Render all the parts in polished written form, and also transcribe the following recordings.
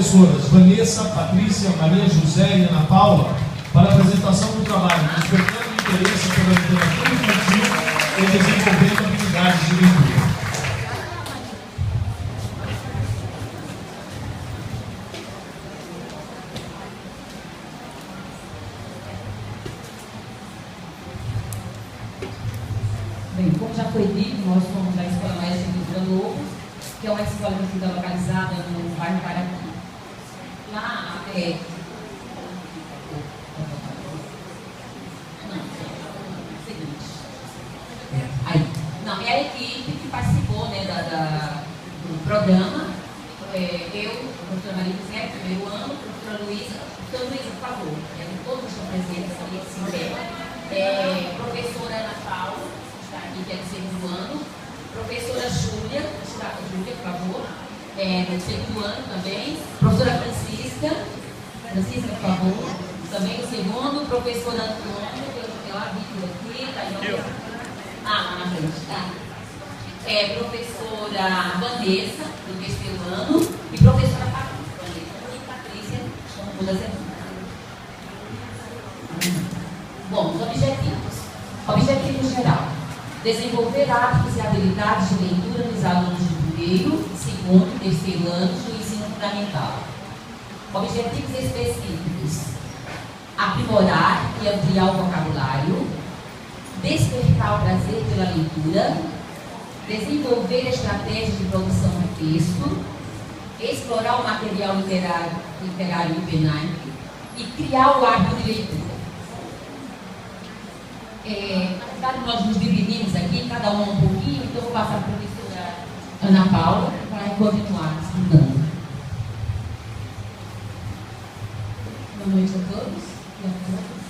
professoras Vanessa, Patrícia, Maria José e Ana Paula para a apresentação do trabalho Despertando Interesse pela Literatura Infantil e Desenvolvendo Habilidades de Leitura. Bem, como já foi dito, nós somos da Escola Maestra Vila Lobos, que é uma escola que fica localizada no bairro Paraqui. Lá é... Não, é a equipe que participou, né, do programa. Eu, a professora Maria José, primeiro ano, a professora Luísa. Professora Luísa, por favor, todos estão presentes aqui, se quiser. Professora Ana Paula, está aqui, que é do segundo ano. Professora Júlia, está com Júlia, por favor, do segundo ano também. Professora Francisca, por favor, também do segundo. Professora Antônia, ela viu aqui, está aí. Lá na frente, tá? Professora Vanessa, do terceiro ano, e professora Patrícia. E Patrícia, como todas aqui. Bom, os objetivos. Objetivo geral: desenvolver hábitos e habilidades de leitura nos alunos do primeiro, segundo e terceiro anos do ensino fundamental. Objetivos específicos: aprimorar e ampliar o vocabulário, despertar o prazer pela leitura, desenvolver estratégias de produção de texto, explorar o material literário e penal e criar o hábito de leitura. Na verdade, nós nos dividimos aqui, cada um um pouquinho, então vou passar para a professora Ana Paula para continuar explicando. Boa noite a todos e a todas.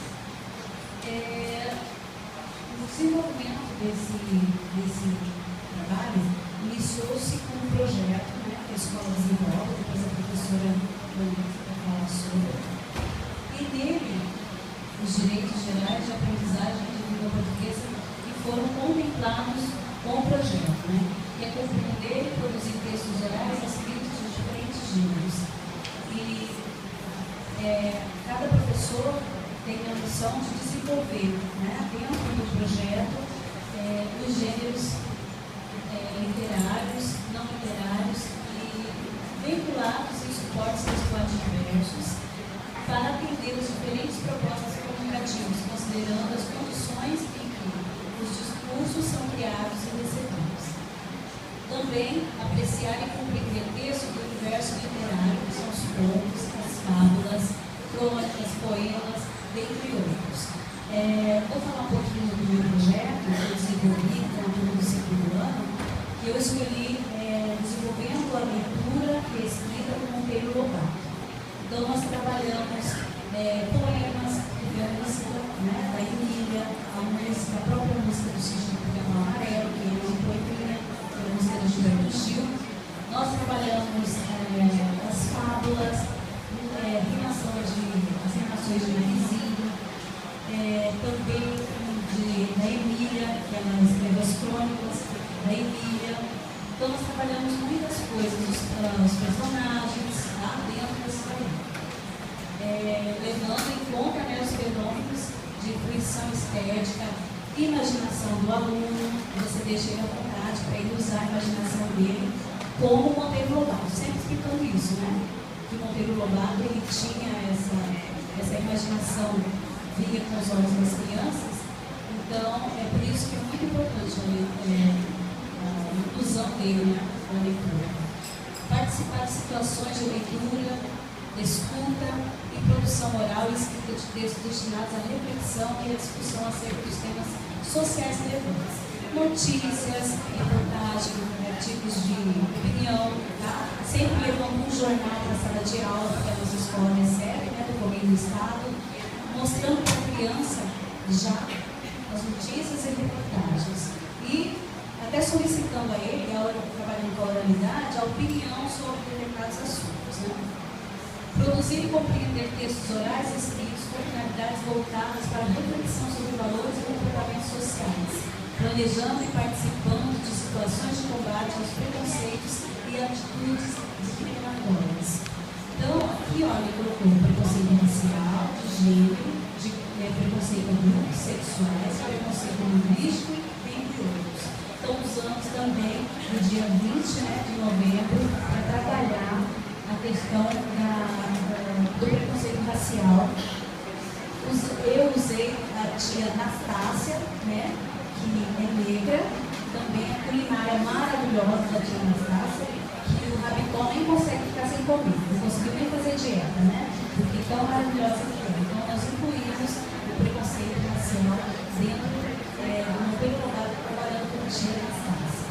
O desenvolvimento desse trabalho iniciou-se com um projeto, né, que a escola desenvolve, depois a professora vai falar sobre. E nele, os direitos gerais de aprendizagem de língua portuguesa que foram contemplados com o projeto, né, que é compreender e produzir textos gerais escritos de diferentes gêneros. E cada professor tem a missão de desenvolver, né, dentro do projeto, os gêneros literários, não literários e vinculados em suportes textuais diversos para atender as diferentes propostas comunicativas, considerando as condições em que os discursos são criados e recebidos. Também apreciar e compreender textos do universo literário, que são os contos, as fábulas, crônicas, poemas, dentre outros. Vou falar um pouquinho do meu projeto que eu desenvolvi com o aluno do segundo ano, que eu escolhi desenvolvendo a leitura e a escrita do Monteiro Lobato. Então, nós trabalhamos poemas de música, né, da Emília, a própria música do Cisne do Cabelo Amarelo, que é uma poesia, que é a música do Gilberto Gil. Nós trabalhamos as fábulas, as rimações de Marizinho, também da Emília, que ela escreveu as crônicas da Emília. Então, nós trabalhamos muitas coisas, os personagens, lá dentro da história, levando em conta, né, os fenômenos de fruição estética, imaginação do aluno. Você deixa ele à vontade para ele usar a imaginação dele, como o Monteiro Lobato, sempre explicando isso, né? Que o Monteiro Lobato ele tinha essa imaginação vinha com os olhos das crianças. Então, é por isso que é muito importante a inclusão dele na leitura. Participar de situações de leitura, escuta e produção oral e escrita de textos destinados à reflexão e à discussão acerca dos temas sociais relevantes. Notícias, reportagens, artigos de opinião, tá? Sempre levando um jornal para a sala de aula que a nossa escola recebe, né, do Governo do Estado, mostrando para a criança já as notícias e reportagens. E até solicitando a ele, trabalhando com a oralidade, a opinião sobre determinados assuntos. Né? Produzir e compreender textos orais e escritos com finalidades voltadas para a reflexão sobre valores e comportamentos sociais, planejando e participando de situações de combate aos preconceitos e atitudes discriminatórias. Então, E olha, colocou preconceito racial, de gênero, de preconceito a grupos sexuais, preconceito linguístico, entre outros. Então, usamos também o dia 20, de novembro para trabalhar a questão do preconceito racial. Eu usei a tia Anastácia, que é negra, também a culinária maravilhosa da tia Anastácia, que o Rabicó nem consegue ficar sem comer, não conseguiu nem fazer dieta, porque tão maravilhosa que é. Então, nós incluímos o preconceito racial dentro do modelo global trabalhando com a tia Anastácia.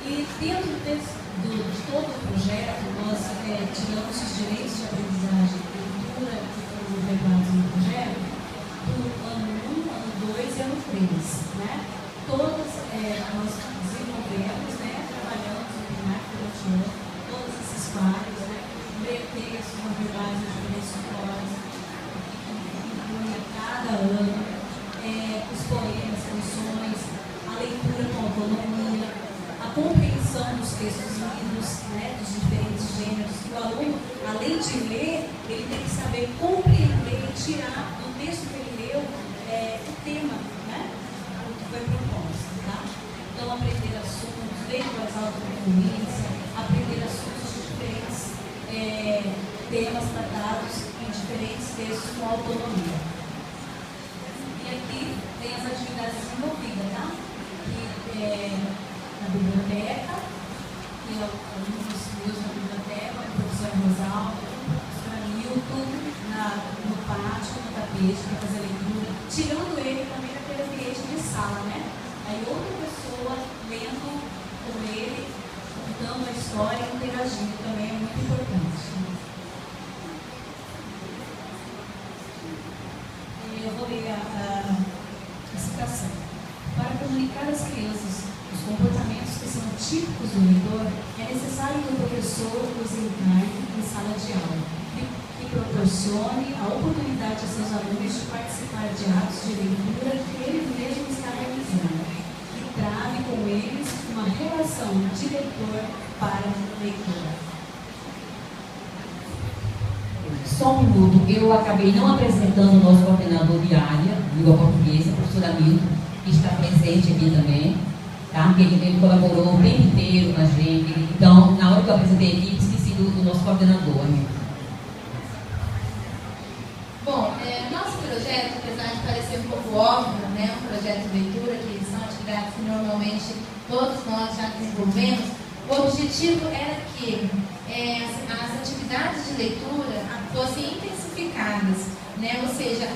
E dentro de todo o projeto, nós tiramos os direitos de aprendizagem e cultura que foram revelados no projeto do ano 1, ano 2 e ano 3. Todas nós desenvolvemos, trabalhamos no primário durante o ano, todos esses quadros, ler textos, na verdade, de diferentes escolas, a cada ano, os poemas, canções, a leitura com autonomia, a compreensão dos textos lidos, dos diferentes gêneros, que o aluno, além de ler, ele tem que saber compreender e tirar do texto que ele leu o tema, o que foi proposto, Então, aprender assuntos, ler em voz alta com fluência, aprender assuntos de diferentes temas tratados em diferentes textos com autonomia. E aqui tem as atividades desenvolvidas, na biblioteca, e alunos meus na biblioteca, o professor Rosaldo, o professor Hamilton, no pátio, no tapete, para fazer leitura, tirando ele também daquele ambiente de sala, Aí outra pessoa lendo com ele, contando a história, interagindo também é muito importante. Eu vou ler a citação. Para comunicar às crianças os comportamentos que são típicos do leitor, é necessário que o professor os encarne em sala de aula e proporcione a oportunidade a seus alunos de participar de atos de leitura que ele mesmo está realizando e trave com eles uma relação de leitor para leitor. Só um minuto, eu acabei não apresentando o nosso coordenador de área, língua portuguesa, professor Hamilton, que está presente aqui também, porque ele colaborou o tempo inteiro com a gente. Então, na hora que eu apresentei a equipe, esqueci do nosso coordenador, Hamilton. Bom, nosso projeto, apesar de parecer um pouco óbvio, um projeto de leitura, que são atividades que normalmente todos nós já desenvolvemos, o objetivo era que as atividades de leitura fossem intensificadas, ou seja,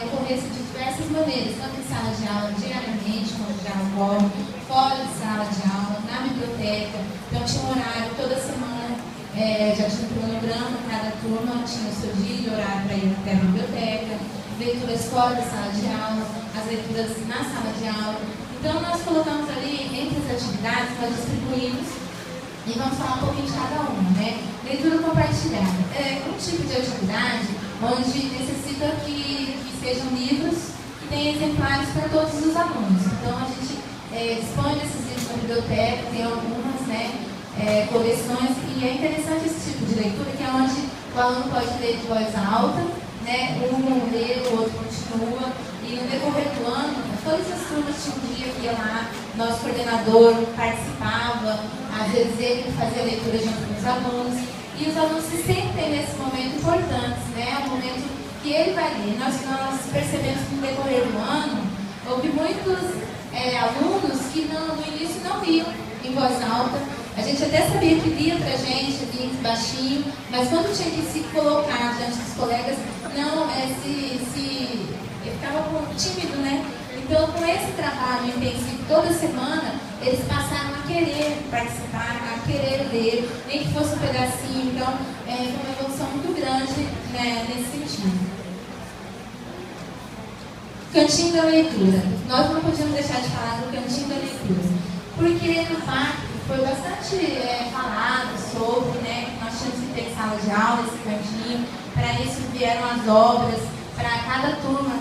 ocorresse de diversas maneiras, tanto em sala de aula diariamente, como já ocorre, fora de sala de aula, na biblioteca. Então tinha um horário toda semana, já tinha um cronograma, cada turma tinha o seu dia e horário para ir até a biblioteca, leituras fora da sala de aula, as leituras na sala de aula. Então nós colocamos ali, entre as atividades, nós distribuímos e vamos falar um pouquinho de cada uma, Leitura compartilhada. É um tipo de atividade onde necessita que sejam livros que tenham exemplares para todos os alunos. Então a gente dispõe desses livros na biblioteca, tem algumas coleções, e é interessante esse tipo de leitura, que é onde o aluno pode ler de voz alta, um lê, o outro continua, e no decorrer do ano, todas as turmas tinham um dia que ia lá, nosso coordenador participava, às vezes ele fazia leitura junto com os alunos, e os alunos se sentem nesse momento importantes, é um momento que ele vai ler. Nós percebemos que no decorrer do ano, houve muitos alunos que no início não liam em voz alta. A gente até sabia que lia pra gente, lia baixinho, mas quando tinha que se colocar diante dos colegas, não, ele ficava tímido, Então, com esse trabalho intensivo toda semana, eles passaram a querer participar, a querer ler, nem que fosse um pedacinho. Então, foi uma evolução muito grande nesse sentido. Cantinho da leitura. Nós não podíamos deixar de falar do Cantinho da leitura, porque no parque foi bastante falado sobre, que nós tínhamos que ter sala de aula, esse cantinho. Para isso vieram as obras, para cada turma,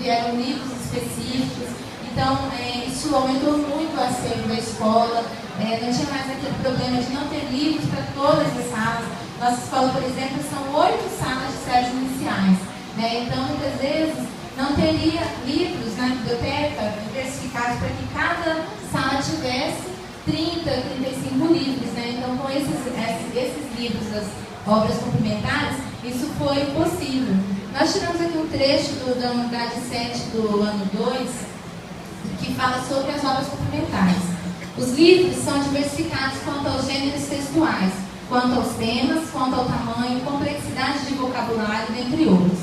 vieram livros específicos. Então, isso aumentou muito o acervo da escola. Não tinha mais aquele problema de não ter livros para todas as salas. Nossa escola, por exemplo, são 8 salas de séries iniciais, né? Então, muitas vezes, não teria livros na biblioteca diversificados para que cada sala tivesse 30, 35 livros, né? Então, com esses livros, as obras complementares, isso foi possível. Nós tiramos aqui um trecho da unidade 7 do ano 2, que fala sobre as obras complementares. Os livros são diversificados quanto aos gêneros textuais, quanto aos temas, quanto ao tamanho, complexidade de vocabulário, dentre outros.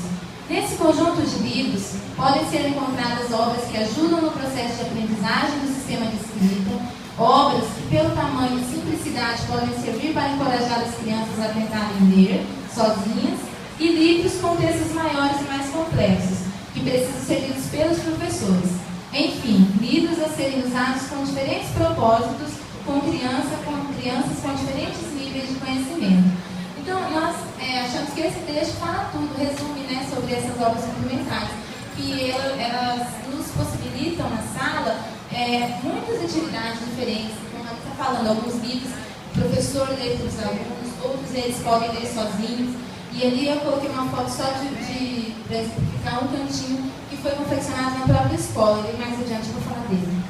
Nesse conjunto de livros, podem ser encontradas obras que ajudam no processo de aprendizagem do sistema de escrita, obras que, pelo tamanho e simplicidade, podem servir para encorajar as crianças a tentarem ler sozinhas, e livros com textos maiores e mais complexos, que precisam ser lidos pelos professores. Enfim, livros a serem usados com diferentes propósitos, com crianças com diferentes níveis de conhecimento. Então, nós achamos que esse texto fala tudo, resume, né, sobre essas obras complementares, que elas nos possibilitam na sala muitas atividades diferentes, como ela está falando, alguns livros o professor lê para os alunos, outros eles podem ler sozinhos. E ali eu coloquei uma foto só para exemplificar um cantinho que foi confeccionado na própria escola, e mais adiante eu vou falar dele.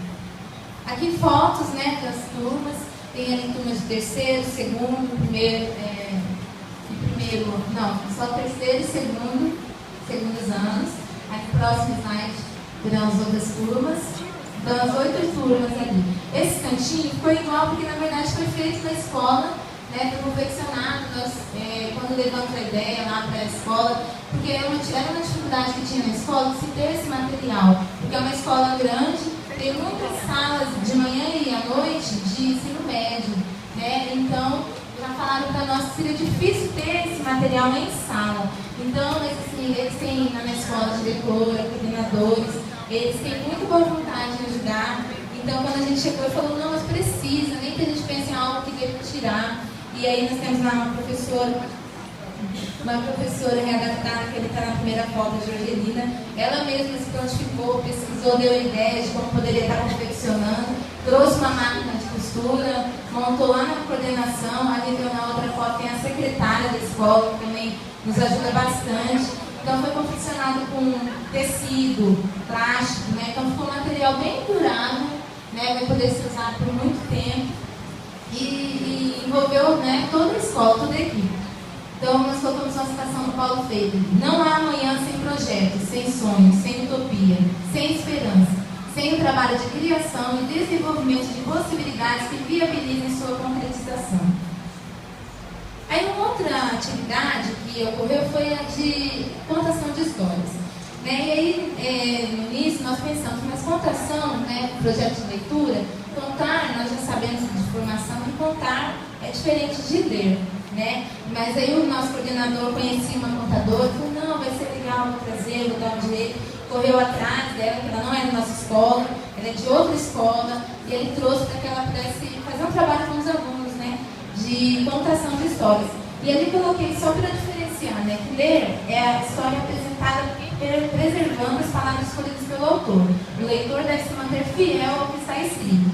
Aqui fotos, né, das turmas, tem ali turmas de terceiro, segundo, só terceiro e segundos anos. Aqui próximo slide terão as outras turmas. Então, as 8 turmas ali. Esse cantinho ficou igual porque, na verdade, foi feito na escola, né, foi confeccionado, quando levamos a ideia lá para a escola, porque era uma dificuldade que tinha na escola de se ter esse material, porque é uma escola grande, tem muitas salas de manhã e à noite de ensino médio, né? Então, já falaram para nós que seria difícil ter esse material em sala. Então, eles têm na minha escola diretora, coordenadores, eles têm muita boa vontade de ajudar. Então, quando a gente chegou e falou, não, mas precisa, nem que a gente pense em algo que deve tirar. E aí nós temos lá uma professora readaptada, que ele está na primeira foto, a Georgelina. Ela mesma se prontificou, pesquisou, deu ideias de como poderia estar confeccionando, trouxe uma máquina de costura, montou lá na coordenação. Ali na outra foto tem a secretária da escola, que também nos ajuda bastante. Então foi confeccionado com tecido, plástico, né? Então ficou um material bem durável, né? Vai poder ser usado por muito tempo. E envolveu, né, toda a escola, toda a equipe. Então, nós colocamos uma citação do Paulo Freire: não há amanhã sem projetos, sem sonhos, sem utopia, sem esperança, sem o trabalho de criação e desenvolvimento de possibilidades que viabilizem sua concretização. Aí, uma outra atividade que ocorreu foi a de contação de histórias. Né? E aí, no início, nós pensamos, mas contação, né, projeto de leitura, contar, nós já sabemos de formação que contar é diferente de ler, né? Mas aí o nosso coordenador conhecia uma contadora, falou, não, vai ser legal, vou trazer, vou dar um direito. Correu atrás dela, que ela não é da nossa escola, ela é de outra escola, e ele trouxe para que ela pudesse fazer um trabalho com os alunos, né, de contação de histórias. E ali coloquei só para diferenciar, né, que ler é a história apresentada preservando as palavras escolhidas pelo autor. O leitor deve se manter fiel ao que está escrito.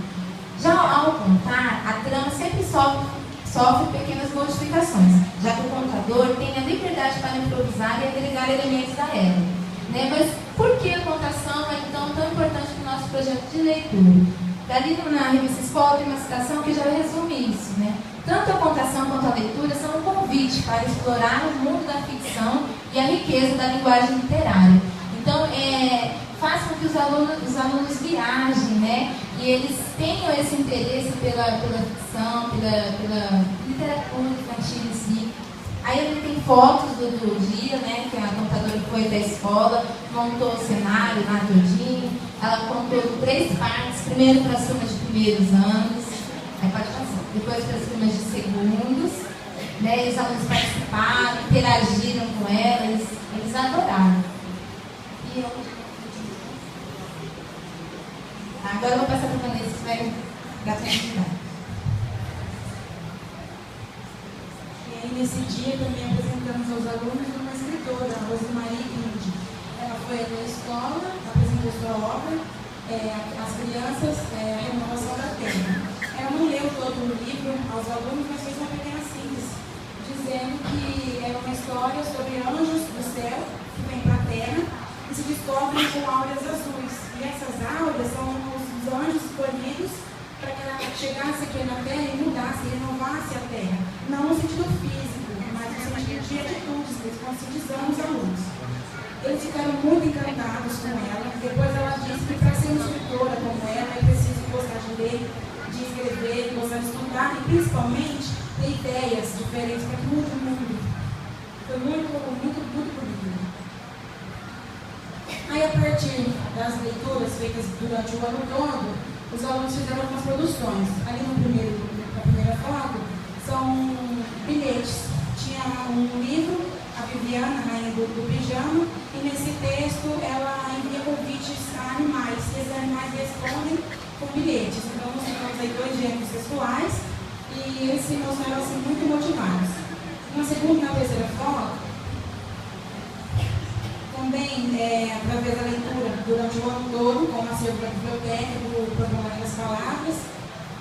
Já ao contar, a trama sempre sofre pequenas modificações, já que o contador tem a liberdade para improvisar e agregar elementos da época. Né? Mas por que a contação é então tão importante para o nosso projeto de leitura? Ali na revista Escola tem uma citação que já resume isso. Né? Tanto a contação quanto a leitura são um convite para explorar o mundo da ficção e a riqueza da linguagem literária. Então, faz com que os alunos viajem, né? E eles tenham esse interesse pela ficção, pela literatura infantil em si. Aí ele tem fotos do dia, né? Que a contadora foi da escola, montou o cenário lá todinho. Ela contou 3 partes, primeiro para as turmas de primeiros anos, aí pode passar, depois para as turmas de segundos, né? E os alunos participaram, interagiram com ela, eles adoraram. E agora eu vou passar para a Vanessa, que vai dar para a gente dar. E aí, nesse dia, também apresentamos aos alunos uma escritora, a Rosemarie Indi. Ela foi na escola, apresentou sua obra, as crianças, a renovação da terra. Ela não leu todo o livro aos alunos, mas fez uma pequena síntese, dizendo histórias sobre anjos do céu que vêm para a terra e se descobrem com áureas azuis. E essas áureas são os anjos escolhidos para que ela chegasse aqui na terra e mudasse, renovasse a terra. Não no sentido físico, mas no sentido de atitudes, conscientizando os alunos. Eles ficaram muito encantados com ela. Depois ela disse que para ser uma escritora como ela é preciso gostar de ler, de escrever, gostar de estudar e principalmente ter ideias diferentes para que mude o mundo. Foi muito bonito. Aí, a partir das leituras feitas durante o ano todo, os alunos fizeram algumas produções. Ali na primeira foto, são bilhetes. Tinha um livro, a Viviana, a rainha do pijama, e nesse texto ela envia convites a animais, e esses animais respondem com bilhetes. Então, nós temos aí 2 gêneros sexuais, e eles se mostraram assim, muito motivados. Na segunda e na terceira foto, também, através da leitura durante o ano todo, com o acervo da biblioteca, do programa das palavras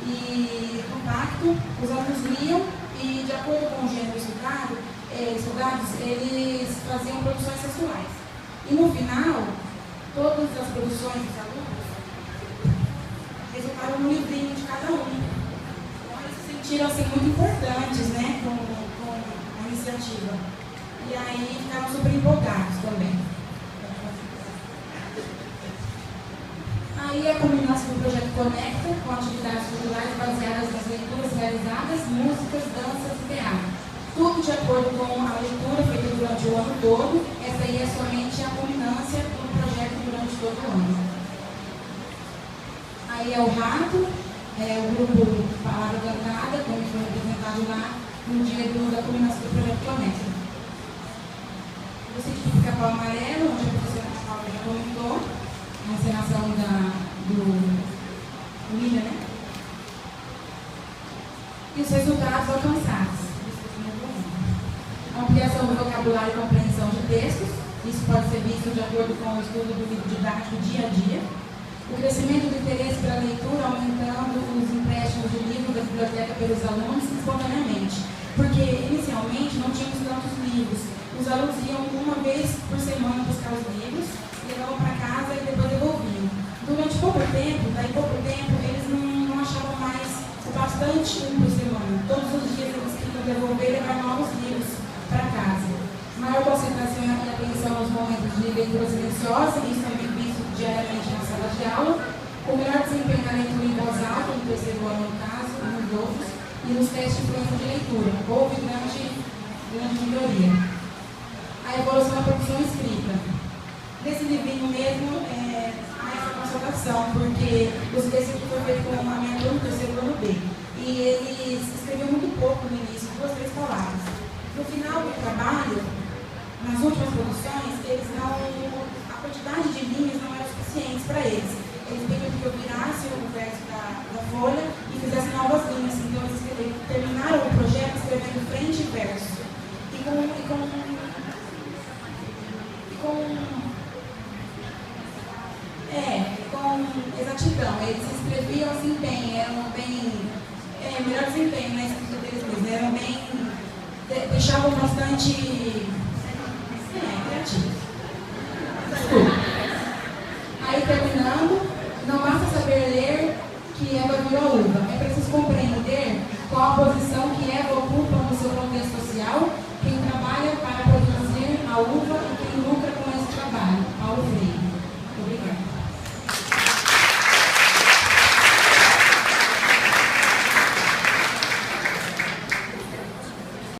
e do pacto, os alunos liam e, de acordo com o gênero estudados, eles faziam produções sexuais. E no final, todas as produções dos alunos resultaram no livrinho de cada um. Então, eles se sentiram assim, muito importantes, né, com a iniciativa. E aí ficaram super empolgados também. Aí a combinação do projeto Conecta com atividades culturais baseadas nas leituras realizadas, músicas, danças e teatro. Tudo de acordo com a leitura feita durante o ano todo. Essa aí é somente a culminância do projeto durante todo o ano. Aí é o rato, o grupo Palavra Cantada, como foi representado lá no dia da culminação do projeto Conecta. O sítio do Pica-Pau Amarelo, onde a professora Ana Paula já comentou, a encenação do William, né? E os resultados alcançados. Ampliação do vocabulário e compreensão de textos. Isso pode ser visto de acordo com o estudo do livro didático dia a dia. O crescimento do interesse pela leitura, aumentando os empréstimos de livro da biblioteca pelos alunos espontaneamente. Porque, inicialmente, não tínhamos tantos livros. Os alunos iam uma vez por semana buscar os livros, levavam para casa e depois devolviam. Durante pouco tempo, eles não achavam mais o bastante por semana. Todos os dias eles queriam devolver e levar novos livros para casa. Maior concentração e atenção aos momentos de leitura silenciosa, isso também visto diariamente na sala de aula. O melhor desempenho na leitura em voz alta, no terceiro ano, no caso, e nos outros, e nos testes de influência de leitura. Houve grande melhoria. A evolução da produção escrita. Nesse livrinho mesmo, há essa constatação, porque os textos foram feitos com uma minha turma, terceiro ano B. E eles escreviam muito pouco no início, 2, 3 palavras. No final do trabalho, nas últimas produções, a quantidade de linhas não era suficiente para eles. Eles pediam que eu virasse o verso da folha e fizesse novas linhas. Então, eles terminaram o projeto escrevendo frente e verso. E com exatidão. Eles escreviam assim bem, eram bem. Melhor desempenho na escrita deles mesmos, eram bem. Deixavam bastante. Criativos. Aí, terminando, não basta saber ler que Eva virou uva. É preciso compreender qual a posição que Eva ocupa no seu contexto social